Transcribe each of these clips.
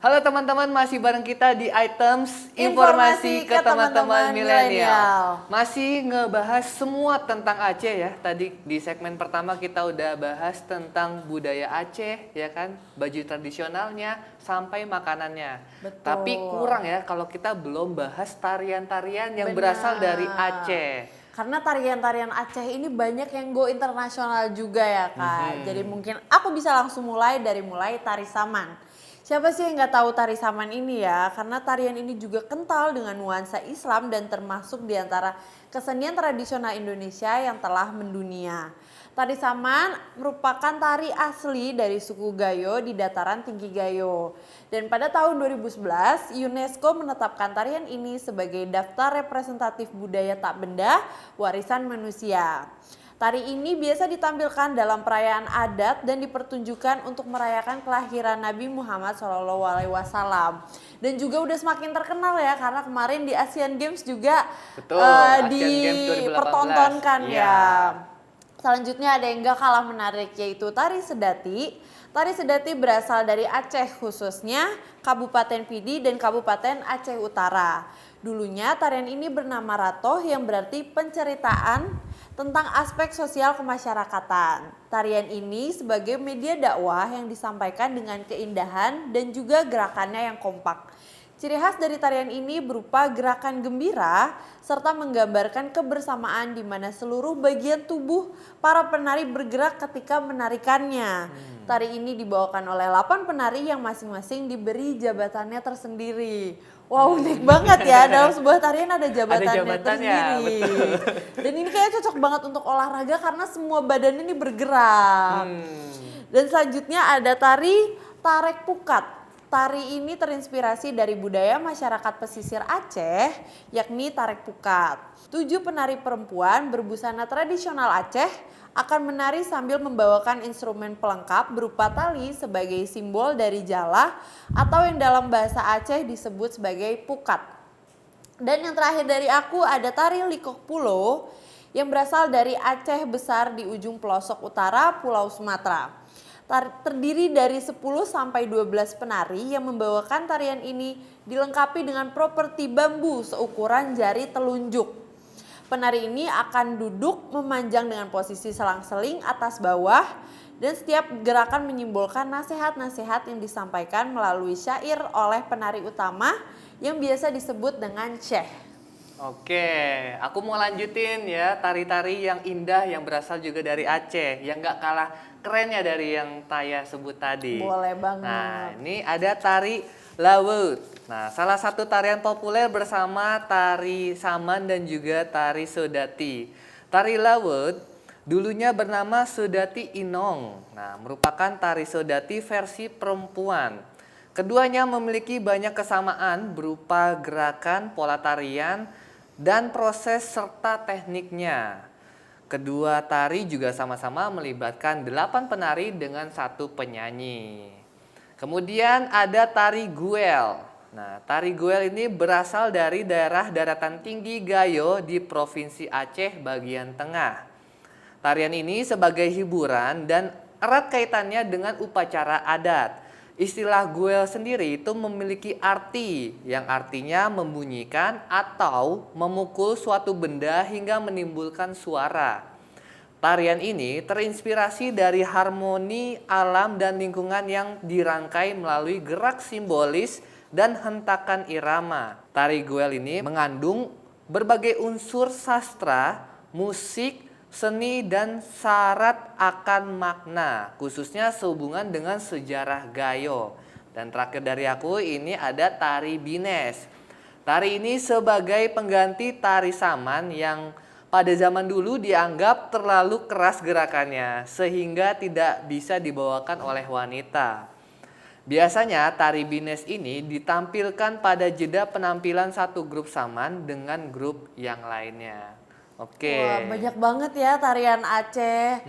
Halo teman-teman, masih bareng kita di items Informasi informasi ke ke teman-teman teman-teman milenial. milenial. Masih ngebahas semua tentang Aceh ya. Tadi di segmen pertama kita udah bahas tentang budaya Aceh, ya kan? Baju tradisionalnya sampai makanannya. Betul. Tapi kurang ya kalau kita belum bahas tarian-tarian yang berasal dari Aceh. Karena tarian-tarian Aceh ini banyak yang go internasional juga ya Kak. Jadi Mhm. mungkin aku bisa langsung mulai tari Saman. Siapa sih yang nggak tahu tari Saman ini ya? Karena tarian ini juga kental dengan nuansa Islam dan termasuk di antara kesenian tradisional Indonesia yang telah mendunia. Tari Saman merupakan tari asli dari suku Gayo di dataran tinggi Gayo. Dan pada tahun 2011, UNESCO menetapkan tarian ini sebagai daftar representatif budaya tak benda warisan manusia. Tari ini biasa ditampilkan dalam perayaan adat dan dipertunjukkan untuk merayakan kelahiran Nabi Muhammad SAW. Dan juga udah semakin terkenal ya karena kemarin di Asian Games juga Betul, Asian Games 2018. dipertontonkan Iya. ya. Selanjutnya ada yang gak kalah menarik yaitu tari Sedati. Tari Sedati berasal dari Aceh khususnya Kabupaten Pidi dan Kabupaten Aceh Utara. Dulunya tarian ini bernama Ratoh yang berarti penceritaan tentang aspek sosial kemasyarakatan. Tarian ini sebagai media dakwah yang disampaikan dengan keindahan dan juga gerakannya yang kompak. Ciri khas dari tarian ini berupa gerakan gembira serta menggambarkan kebersamaan di mana seluruh bagian tubuh para penari bergerak ketika menarikannya. Tari ini dibawakan oleh 8 penari yang masing-masing diberi jabatannya tersendiri. Wow, unik banget ya, dalam sebuah tarian ada jabatannya jabatannya, tersendiri. Dan ini kayaknya cocok banget untuk olahraga karena semua badan ini bergerak. Dan selanjutnya ada tari Tarek Pukat. Tari ini terinspirasi dari budaya masyarakat pesisir Aceh, yakni Tarek Pukat. 7 penari perempuan berbusana tradisional Aceh akan menari sambil membawakan instrumen pelengkap berupa tali sebagai simbol dari jala atau yang dalam bahasa Aceh disebut sebagai pukat. Dan yang terakhir dari aku ada tari Likok Pulo yang berasal dari Aceh Besar di ujung pelosok utara Pulau Sumatera. Terdiri dari 10 sampai 12 penari yang membawakan tarian ini dilengkapi dengan properti bambu seukuran jari telunjuk. Penari ini akan duduk memanjang dengan posisi selang-seling atas bawah dan setiap gerakan menyimbolkan nasihat-nasihat yang disampaikan melalui syair oleh penari utama yang biasa disebut dengan syekh. Oke, aku mau lanjutin ya tari-tari yang indah yang berasal juga dari Aceh, yang gak kalah kerennya dari yang Taya sebut tadi. Boleh banget. Nah, ini ada tari Lawut. Nah, salah satu tarian populer bersama tari Saman dan juga tari Sedati. Tari Lawut dulunya bernama Sedati Inong. Nah, merupakan tari Sedati versi perempuan. Keduanya memiliki banyak kesamaan berupa gerakan, pola tarian, dan proses serta tekniknya. Kedua tari juga sama-sama melibatkan 8 penari dengan 1 penyanyi. Kemudian ada tari Guel. Nah, tari Guel ini berasal dari daerah daratan tinggi Gayo di Provinsi Aceh bagian tengah. Tarian ini sebagai hiburan dan erat kaitannya dengan upacara adat. Istilah guel sendiri itu memiliki arti yang artinya membunyikan atau memukul suatu benda hingga menimbulkan suara. Tarian ini terinspirasi dari harmoni alam dan lingkungan yang dirangkai melalui gerak simbolis dan hentakan irama. Tari guel ini mengandung berbagai unsur sastra, musik, seni dan syarat akan makna, khususnya sehubungan dengan sejarah Gayo. Dan terakhir dari aku ini ada tari Bines. Tari ini sebagai pengganti tari Saman yang pada zaman dulu dianggap terlalu keras gerakannya sehingga tidak bisa dibawakan oleh wanita. Biasanya tari Bines ini ditampilkan pada jeda penampilan satu grup Saman dengan grup yang lainnya. Oke. Wah, banyak banget ya tarian Aceh.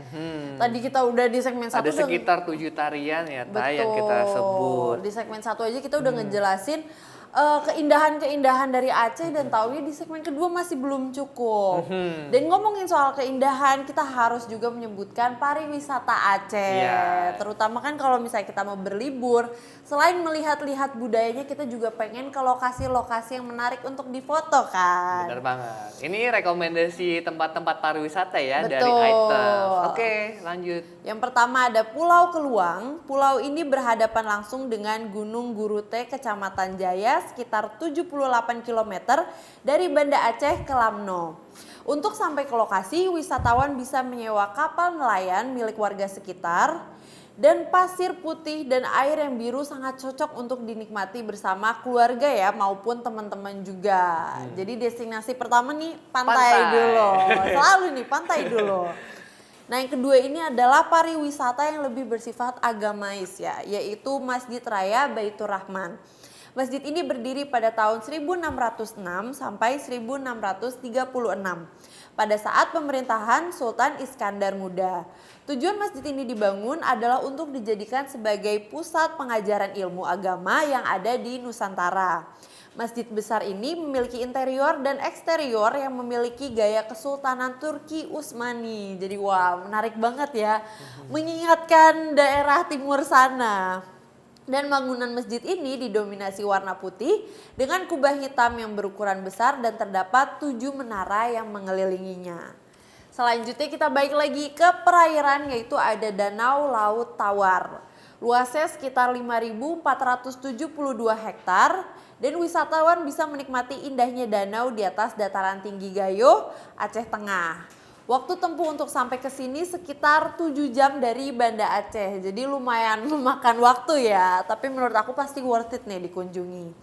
Tadi kita udah di segmen 1 Ada sekitar 7 tarian ya, yang kita sebut. Di segmen 1 aja kita udah ngejelasin keindahan-keindahan dari Aceh dan taunya di segmen kedua masih belum cukup. Dan ngomongin soal keindahan, kita harus juga menyebutkan pariwisata Aceh. Iya. Terutama kan kalau misalnya kita mau berlibur, selain melihat-lihat budayanya, kita juga pengen ke lokasi-lokasi yang menarik untuk difoto kan. Bener banget. Ini rekomendasi tempat-tempat pariwisata ya dari Betul. Items. Oke, lanjut. Yang pertama ada Pulau Keluang. Pulau ini berhadapan langsung dengan Gunung Gurute, Kecamatan Jaya, sekitar 78 km dari Banda Aceh ke Lamno. Untuk sampai ke lokasi, wisatawan bisa menyewa kapal nelayan milik warga sekitar. Dan pasir putih dan air yang biru sangat cocok untuk dinikmati bersama keluarga ya, maupun teman-teman juga. Jadi destinasi pertama nih pantai dulu. Selalu nih pantai dulu. Nah yang kedua ini adalah pariwisata yang lebih bersifat agamais ya, yaitu Masjid Raya Baitur Rahman. Masjid ini berdiri pada tahun 1606 sampai 1636 pada saat pemerintahan Sultan Iskandar Muda. Tujuan masjid ini dibangun adalah untuk dijadikan sebagai pusat pengajaran ilmu agama yang ada di Nusantara. Masjid besar ini memiliki interior dan eksterior yang memiliki gaya Kesultanan Turki Utsmani. Jadi wah menarik banget ya, mengingatkan daerah timur sana. Dan bangunan masjid ini didominasi warna putih dengan kubah hitam yang berukuran besar dan terdapat 7 menara yang mengelilinginya. Selanjutnya kita balik lagi ke perairan, yaitu ada Danau Laut Tawar. Luasnya sekitar 5.472 hektar dan wisatawan bisa menikmati indahnya danau di atas dataran tinggi Gayo, Aceh Tengah. Waktu tempuh untuk sampai ke sini sekitar 7 jam dari Banda Aceh. Jadi lumayan memakan waktu ya, tapi menurut aku pasti worth it nih dikunjungi.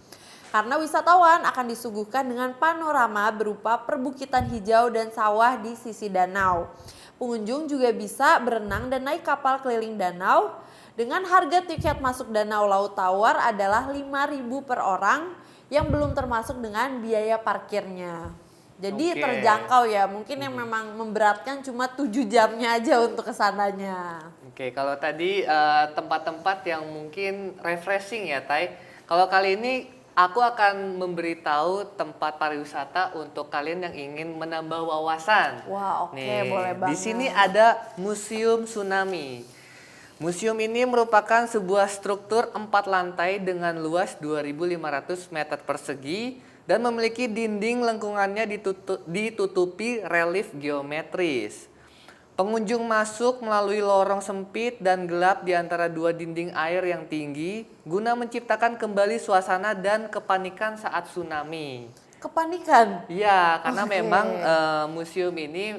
Karena wisatawan akan disuguhkan dengan panorama berupa perbukitan hijau dan sawah di sisi danau. Pengunjung juga bisa berenang dan naik kapal keliling danau. Dengan harga tiket masuk Danau Laut Tawar adalah 5.000 per orang yang belum termasuk dengan biaya parkirnya. Jadi terjangkau ya, mungkin yang memang memberatkan cuma 7 jamnya aja untuk kesananya. Oke, kalau tadi tempat-tempat yang mungkin refreshing ya, Tai. Kalau kali ini aku akan memberitahu tempat pariwisata untuk kalian yang ingin menambah wawasan. Wah, oke, Nih, boleh banget. di sini ada Museum Tsunami. Museum ini merupakan sebuah struktur 4 lantai dengan luas 2.500 meter persegi dan memiliki dinding lengkungannya ditutupi relief geometris. Pengunjung masuk melalui lorong sempit dan gelap di antara 2 dinding air yang tinggi guna menciptakan kembali suasana dan kepanikan saat tsunami. Kepanikan? Iya, karena memang museum ini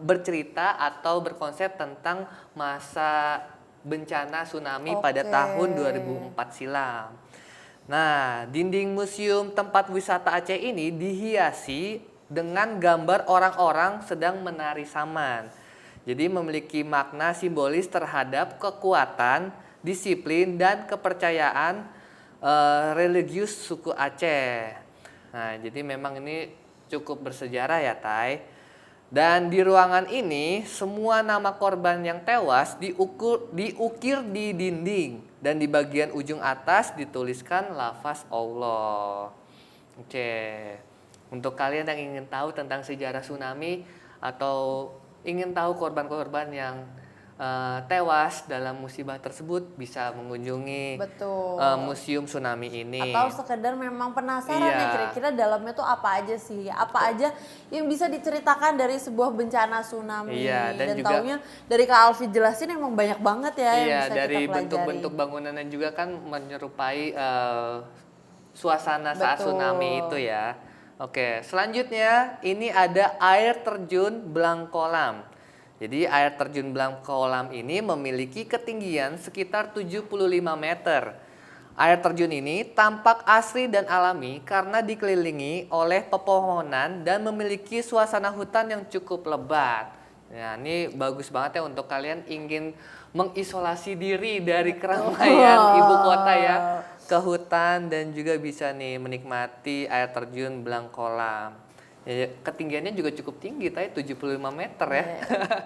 bercerita atau berkonsep tentang masa bencana tsunami pada tahun 2004 silam. Nah, dinding museum tempat wisata Aceh ini dihiasi dengan gambar orang-orang sedang menari saman. Jadi memiliki makna simbolis terhadap kekuatan, disiplin, dan kepercayaan religius suku Aceh. Nah, jadi memang ini cukup bersejarah ya, Tai. Dan di ruangan ini semua nama korban yang tewas diukir di dinding dan di bagian ujung atas dituliskan lafaz Allah. Oke. Untuk kalian yang ingin tahu tentang sejarah tsunami atau ingin tahu korban-korban yang tewas dalam musibah tersebut bisa mengunjungi museum tsunami ini. Atau sekedar memang penasaran ya kira-kira dalamnya tuh apa aja sih, apa aja yang bisa diceritakan dari sebuah bencana tsunami. Dan juga, taunya dari Kak Alfi jelasin emang banyak banget ya yang bisa kita pelajari. Dari bentuk-bentuk bangunannya juga kan menyerupai suasana saat tsunami itu ya. Oke, selanjutnya ini ada air terjun Blangkolam. Jadi air terjun Blangkolam ini memiliki ketinggian sekitar 75 meter. Air terjun ini tampak asri dan alami karena dikelilingi oleh pepohonan dan memiliki suasana hutan yang cukup lebat. Nah, ini bagus banget ya untuk kalian ingin mengisolasi diri dari keramaian ibu kota ya, ke hutan dan juga bisa nih menikmati air terjun Blangkolam. Ya, ketinggiannya juga cukup tinggi, tadi 75 meter ya.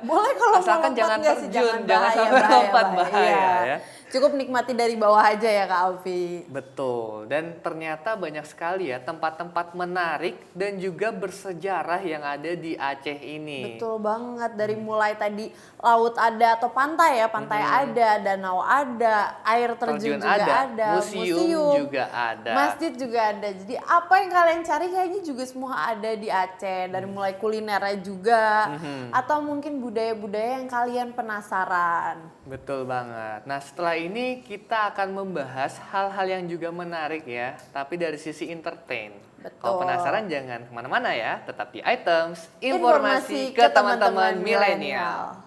Boleh kalau asalkan mau jangan lompat terjun, jangan sampai lompat bahaya ya. Cukup nikmati dari bawah aja ya Kak Alfi. Betul, dan ternyata banyak sekali ya tempat-tempat menarik dan juga bersejarah yang ada di Aceh ini. Betul banget, dari mulai tadi laut ada atau pantai ya, pantai ada, danau ada, air terjun juga ada, museum juga ada. masjid juga ada. Jadi apa yang kalian cari kayaknya juga semua ada di Aceh, dari mulai kulinernya juga, atau mungkin budaya-budaya yang kalian penasaran. Betul banget. Nah, setelah ini kita akan membahas hal-hal yang juga menarik ya, tapi dari sisi entertain. Kalau Betul. penasaran jangan kemana-mana ya, tetap di Items, informasi ke teman-teman milenial.